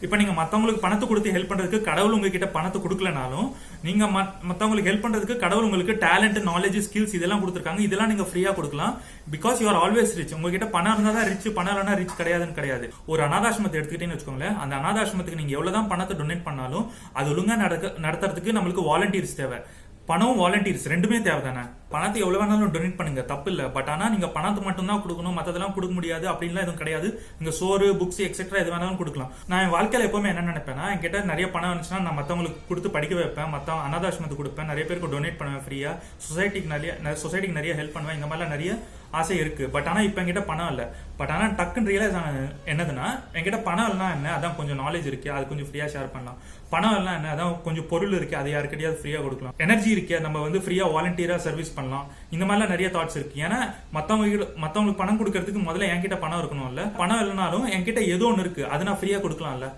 இப்ப நீங்க மத்தவங்களுக்கு பணத்தை கொடுத்து ஹெல்ப் பண்றதுக்கு கடவுள் உங்ககிட்ட பணத்தை கொடுக்கலனாலும் நீங்க மத்தவங்களுக்கு ஹெல்ப் பண்றதுக்கு கடவுள் உங்களுக்கு டேலண்ட், நாலேஜ், ஸ்கில்ஸ் இதெல்லாம் கொடுத்துருக்காங்க. இதெல்லாம் நீங்க ஃப்ரீயா கொடுக்கலாம். Because you are always rich. உங்ககிட்ட பணம் இருந்தா தான் ரிச், பணம் இல்லைனா ரிச் கிடையாது. ஒரு அனாதாசிரமத்தை எடுத்துக்கிட்டேன்னு வச்சுக்கோங்களேன். அந்த அனாதாசிரமத்துக்கு நீங்க எவ்வளவுதான் பணத்தை டொனேட் பண்ணாலும் அது ஒழுங்கா நடத்துறதுக்கு நம்மளுக்கு வாலண்டியர்ஸ் தேவை. பணம், வாலண்டியர்ஸ் ரெண்டுமே தேவை தானே. பணத்தை எவ்வளவு வேணாலும் டொனேட் பண்ணுங்க, தப்பு இல்ல. பட் ஆனா நீங்க பணத்தை மட்டும் தான் கொடுக்கணும், மத்ததெல்லாம் கொடுக்க முடியாது அப்படின்லாம் எதுவும் கிடையாது. நீங்க சோறு, புக்ஸ் எக்ஸெட்ரா எது வேணாலும் கொடுக்கலாம். நான் என் வாழ்க்கையில எப்பவுமே என்ன நினைப்பேன்னா, என்கிட்ட நிறைய பணம் இருந்துச்சுன்னா நான் மத்தவங்களுக்கு கொடுத்து படிக்க வைப்பேன், மத்த அனாதாசிரமத்துக்கு கொடுப்பேன், நிறைய பேருக்கு டொனேட் பண்ணுவேன் ஃப்ரீயா, சொசைட்டிக்கு நிறைய ஹெல்ப் பண்ணுவேன். இந்த மாதிரிலாம் நிறைய ஆசை இருக்கு. பட் ஆனா இப்ப என்கிட்ட பணம் இல்ல. பட் ஆனா டக்குன்னு ரியலைஸ் என்னதுன்னா, என்கிட்ட பணம் இல்லைன்னா என்ன, அதான் கொஞ்சம் நாலேஜ் இருக்கு, அது கொஞ்சம் ஃப்ரீயா ஷேர் பண்ணலாம். பணம் இல்லைன்னா என்ன, அதான் கொஞ்சம் பொருள் இருக்கு, அதை யாருக்கிட்டையாவது ஃப்ரீயா கொடுக்கலாம். எனர்ஜி இருக்கு, நம்ம வந்து ஃப்ரீயா வாலண்டியரா சர்வீஸ் பண்ணலாம். இந்த மாதிரிலாம் நிறைய தாட்ஸ் இருக்கு. ஏன்னா மத்தவங்களுக்கு பணம் கொடுக்கறதுக்கு முதல்ல என்கிட்ட பணம் இருக்கணும்ல. பணம் இல்லைனாலும் என்கிட்ட ஏதோ ஒன்று இருக்கு, அதை நான் ஃப்ரீயா கொடுக்கலாம்ல.